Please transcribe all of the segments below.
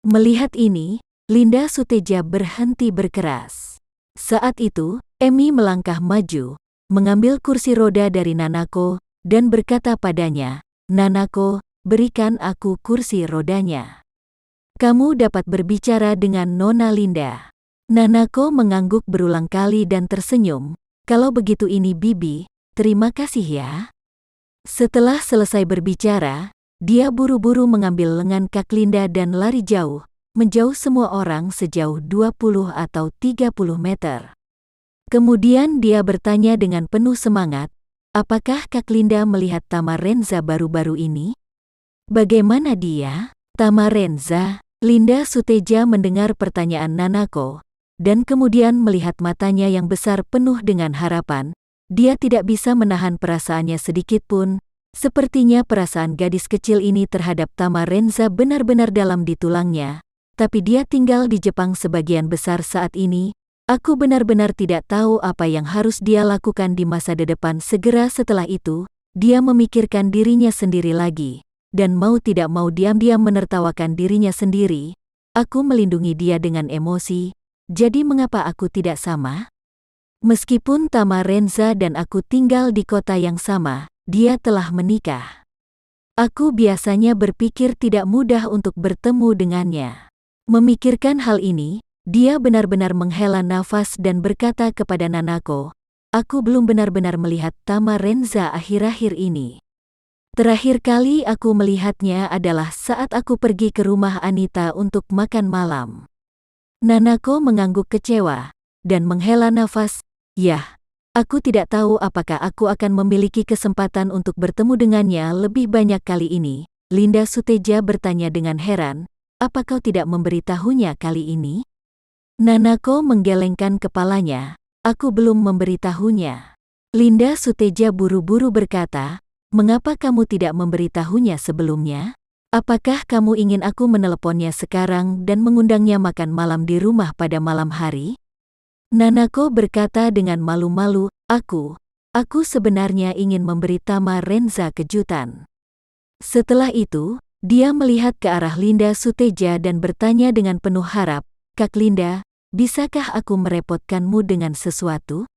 Melihat ini, Linda Suteja berhenti berkeras. Saat itu, Emi melangkah maju, mengambil kursi roda dari Nanako, dan berkata padanya, "Nanako, berikan aku kursi rodanya. Kamu dapat berbicara dengan Nona Linda." Nanako mengangguk berulang kali dan tersenyum, "Kalau begitu ini Bibi, terima kasih ya." Setelah selesai berbicara, dia buru-buru mengambil lengan Kak Linda dan lari jauh, menjauh semua orang sejauh 20 atau 30 meter. Kemudian dia bertanya dengan penuh semangat, "Apakah Kak Linda melihat Tamarenza baru-baru ini? Bagaimana dia?" "Tamarenza?" Linda Suteja mendengar pertanyaan Nanako, dan kemudian melihat matanya yang besar penuh dengan harapan. Dia tidak bisa menahan perasaannya sedikit pun. Sepertinya perasaan gadis kecil ini terhadap Tamarenza benar-benar dalam di tulangnya. Tapi dia tinggal di Jepang sebagian besar saat ini. Aku benar-benar tidak tahu apa yang harus dia lakukan di masa depan. Segera setelah itu, dia memikirkan dirinya sendiri lagi. Dan mau tidak mau diam-diam menertawakan dirinya sendiri. Aku melindungi dia dengan emosi. Jadi mengapa aku tidak sama? Meskipun Tamarenza dan aku tinggal di kota yang sama, dia telah menikah. Aku biasanya berpikir tidak mudah untuk bertemu dengannya. Memikirkan hal ini, dia benar-benar menghela nafas dan berkata kepada Nanako, "Aku belum benar-benar melihat Tamarenza akhir-akhir ini. Terakhir kali aku melihatnya adalah saat aku pergi ke rumah Anita untuk makan malam." Nanako mengangguk kecewa dan menghela nafas. "Yah, aku tidak tahu apakah aku akan memiliki kesempatan untuk bertemu dengannya lebih banyak kali ini." Linda Suteja bertanya dengan heran, "Apa kau tidak memberitahunya kali ini?" Nanako menggelengkan kepalanya, "Aku belum memberitahunya." Linda Suteja buru-buru berkata, "Mengapa kamu tidak memberitahunya sebelumnya? Apakah kamu ingin aku meneleponnya sekarang dan mengundangnya makan malam di rumah pada malam hari?" Nanako berkata dengan malu-malu, Aku sebenarnya ingin memberi Tamarenza kejutan." Setelah itu, dia melihat ke arah Linda Suteja dan bertanya dengan penuh harap, "Kak Linda, bisakah aku merepotkanmu dengan sesuatu?"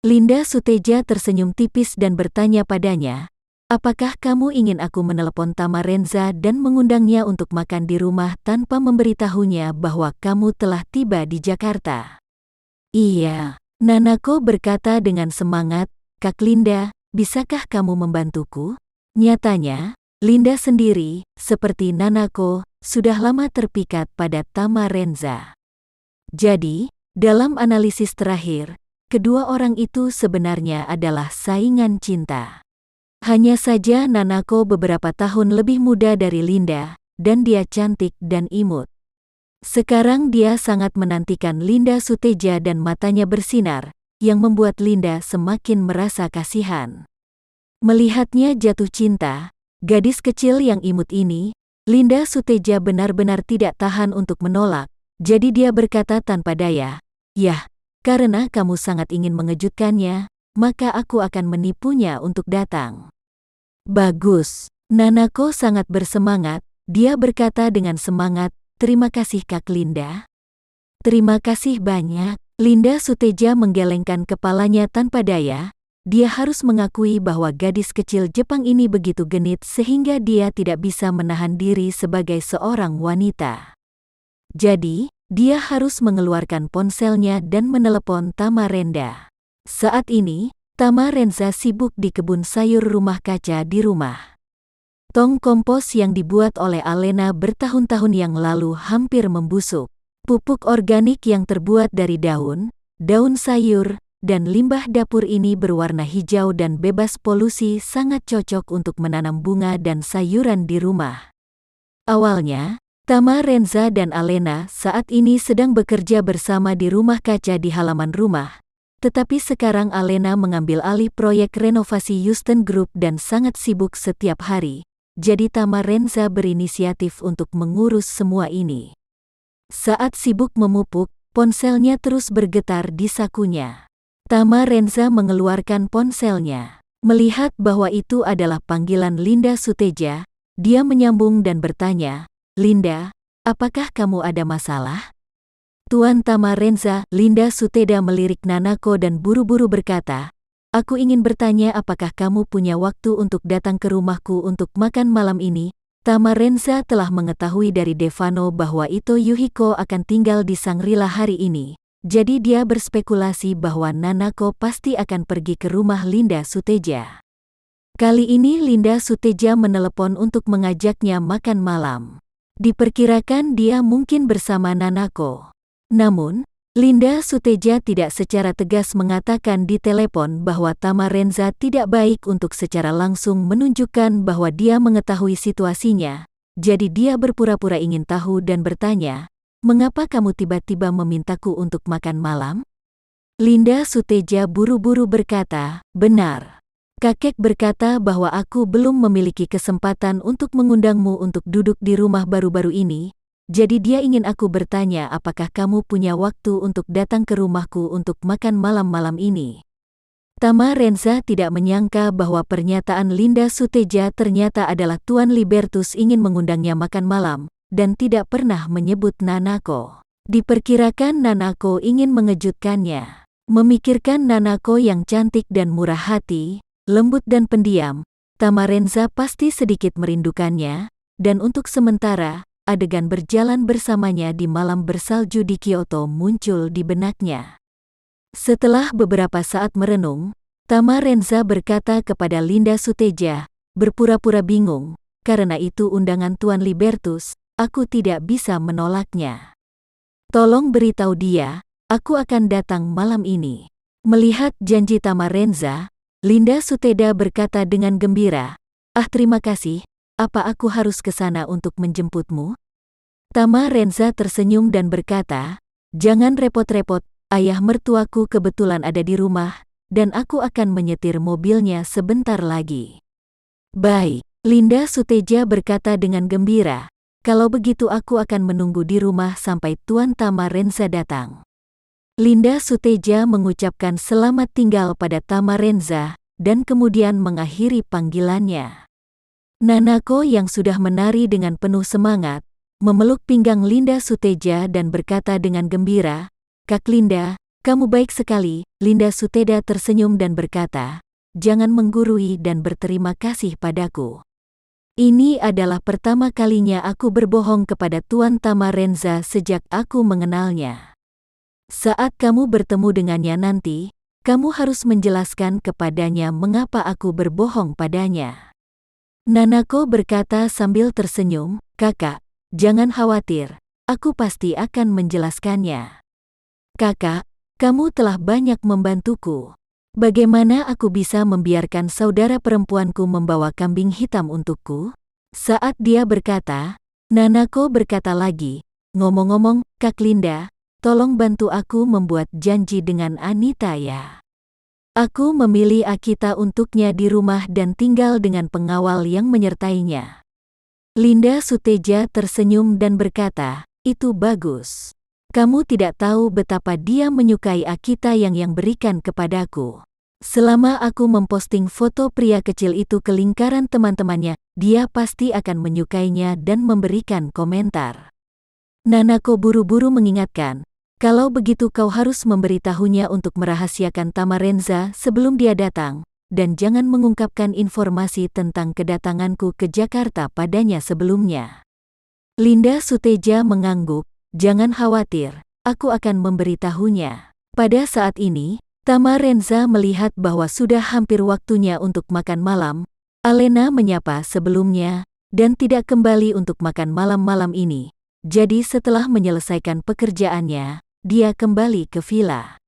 Linda Suteja tersenyum tipis dan bertanya padanya, "Apakah kamu ingin aku menelepon Tamarenza dan mengundangnya untuk makan di rumah tanpa memberitahunya bahwa kamu telah tiba di Jakarta?" "Iya," Nanako berkata dengan semangat, "Kak Linda, bisakah kamu membantuku?" Nyatanya, Linda sendiri, seperti Nanako, sudah lama terpikat pada Tamarenza. Jadi, dalam analisis terakhir, kedua orang itu sebenarnya adalah saingan cinta. Hanya saja Nanako beberapa tahun lebih muda dari Linda, dan dia cantik dan imut. Sekarang dia sangat menantikan Linda Suteja dan matanya bersinar, yang membuat Linda semakin merasa kasihan. Melihatnya jatuh cinta, gadis kecil yang imut ini, Linda Suteja benar-benar tidak tahan untuk menolak, jadi dia berkata tanpa daya, "Yah, karena kamu sangat ingin mengejutkannya, maka aku akan menipunya untuk datang." "Bagus." Nanako sangat bersemangat, dia berkata dengan semangat, "Terima kasih Kak Linda." "Terima kasih banyak." Linda Suteja menggelengkan kepalanya tanpa daya. Dia harus mengakui bahwa gadis kecil Jepang ini begitu genit sehingga dia tidak bisa menahan diri sebagai seorang wanita. Jadi, dia harus mengeluarkan ponselnya dan menelepon Tamarenza. Saat ini, Tamarenza sibuk di kebun sayur rumah kaca di rumah. Tong kompos yang dibuat oleh Alena bertahun-tahun yang lalu hampir membusuk. Pupuk organik yang terbuat dari daun sayur, dan limbah dapur ini berwarna hijau dan bebas polusi sangat cocok untuk menanam bunga dan sayuran di rumah. Awalnya, Tamarenza dan Alena saat ini sedang bekerja bersama di rumah kaca di halaman rumah. Tetapi sekarang Alena mengambil alih proyek renovasi Houston Group dan sangat sibuk setiap hari. Jadi Tamarenza berinisiatif untuk mengurus semua ini. Saat sibuk memupuk, ponselnya terus bergetar di sakunya. Tamarenza mengeluarkan ponselnya. Melihat bahwa itu adalah panggilan Linda Suteja, dia menyambung dan bertanya, "Linda, apakah kamu ada masalah? Tuan Tamarenza, Linda Suteda melirik Nanako dan buru-buru berkata, aku ingin bertanya apakah kamu punya waktu untuk datang ke rumahku untuk makan malam ini? Tamarenza telah mengetahui dari Devano bahwa Ito Yuhiko akan tinggal di Shangri-La hari ini. Jadi dia berspekulasi bahwa Nanako pasti akan pergi ke rumah Linda Suteja. Kali ini Linda Suteja menelepon untuk mengajaknya makan malam. Diperkirakan dia mungkin bersama Nanako. Namun, Linda Suteja tidak secara tegas mengatakan di telepon bahwa Tamarenza tidak baik untuk secara langsung menunjukkan bahwa dia mengetahui situasinya. Jadi dia berpura-pura ingin tahu dan bertanya, mengapa kamu tiba-tiba memintaku untuk makan malam? Linda Suteja buru-buru berkata, benar. Kakek berkata bahwa aku belum memiliki kesempatan untuk mengundangmu untuk duduk di rumah baru-baru ini, jadi dia ingin aku bertanya apakah kamu punya waktu untuk datang ke rumahku untuk makan malam-malam ini. Tamarenza tidak menyangka bahwa pernyataan Linda Suteja ternyata adalah Tuan Libertus ingin mengundangnya makan malam, dan tidak pernah menyebut Nanako. Diperkirakan Nanako ingin mengejutkannya. Memikirkan Nanako yang cantik dan murah hati, lembut dan pendiam, Tamarenza pasti sedikit merindukannya, dan untuk sementara, adegan berjalan bersamanya di malam bersalju di Kyoto muncul di benaknya. Setelah beberapa saat merenung, Tamarenza berkata kepada Linda Suteja, berpura-pura bingung, karena itu undangan Tuan Libertus, aku tidak bisa menolaknya. Tolong beritahu dia, aku akan datang malam ini. Melihat janji Tamarenza, Linda Suteda berkata dengan gembira, terima kasih, apa aku harus ke sana untuk menjemputmu? Tamarenza tersenyum dan berkata, jangan repot-repot, ayah mertuaku kebetulan ada di rumah, dan aku akan menyetir mobilnya sebentar lagi. Baik, Linda Suteja berkata dengan gembira, kalau begitu aku akan menunggu di rumah sampai Tuan Tamarenza datang. Linda Suteja mengucapkan selamat tinggal pada Tamarenza, dan kemudian mengakhiri panggilannya. Nanako yang sudah menari dengan penuh semangat, memeluk pinggang Linda Suteja dan berkata dengan gembira, Kak Linda, kamu baik sekali. Linda Suteda tersenyum dan berkata, jangan menggurui dan berterima kasih padaku. Ini adalah pertama kalinya aku berbohong kepada Tuan Tamarenza sejak aku mengenalnya. Saat kamu bertemu dengannya nanti, kamu harus menjelaskan kepadanya mengapa aku berbohong padanya. Nanako berkata sambil tersenyum, kakak, jangan khawatir, aku pasti akan menjelaskannya. Kakak, kamu telah banyak membantuku. Bagaimana aku bisa membiarkan saudara perempuanku membawa kambing hitam untukku? Saat dia berkata, Nanako berkata lagi, ngomong-ngomong, Kak Linda, tolong bantu aku membuat janji dengan Anita ya. Aku memilih Akita untuknya di rumah dan tinggal dengan pengawal yang menyertainya. Linda Suteja tersenyum dan berkata, itu bagus. Kamu tidak tahu betapa dia menyukai Akita yang berikan kepadaku. Selama aku memposting foto pria kecil itu ke lingkaran teman-temannya, dia pasti akan menyukainya dan memberikan komentar. Nanako buru-buru mengingatkan, kalau begitu kau harus memberitahunya untuk merahasiakan Tamarenza sebelum dia datang, dan jangan mengungkapkan informasi tentang kedatanganku ke Jakarta padanya sebelumnya. Linda Suteja mengangguk, jangan khawatir, aku akan memberitahunya. Pada saat ini, Tamarenza melihat bahwa sudah hampir waktunya untuk makan malam. Alena menyapa sebelumnya, dan tidak kembali untuk makan malam-malam ini. Jadi setelah menyelesaikan pekerjaannya, dia kembali ke villa.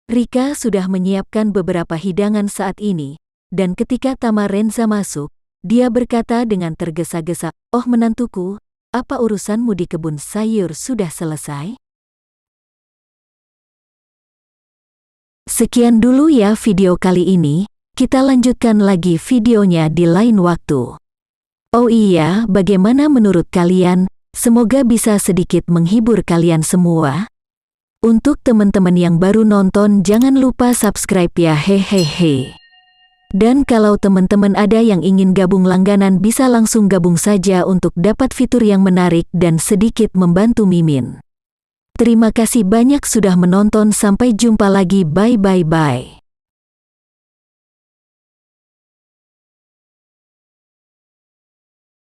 Rika sudah menyiapkan beberapa hidangan saat ini, dan ketika Tamarenza masuk, dia berkata dengan tergesa-gesa, oh menantuku, apa urusanmu di kebun sayur sudah selesai? Sekian dulu ya video kali ini, kita lanjutkan lagi videonya di lain waktu. Oh iya, bagaimana menurut kalian? Semoga bisa sedikit menghibur kalian semua. Untuk teman-teman yang baru nonton jangan lupa subscribe ya hehehe. Dan kalau teman-teman ada yang ingin gabung langganan bisa langsung gabung saja untuk dapat fitur yang menarik dan sedikit membantu Mimin. Terima kasih banyak sudah menonton, sampai jumpa lagi, bye.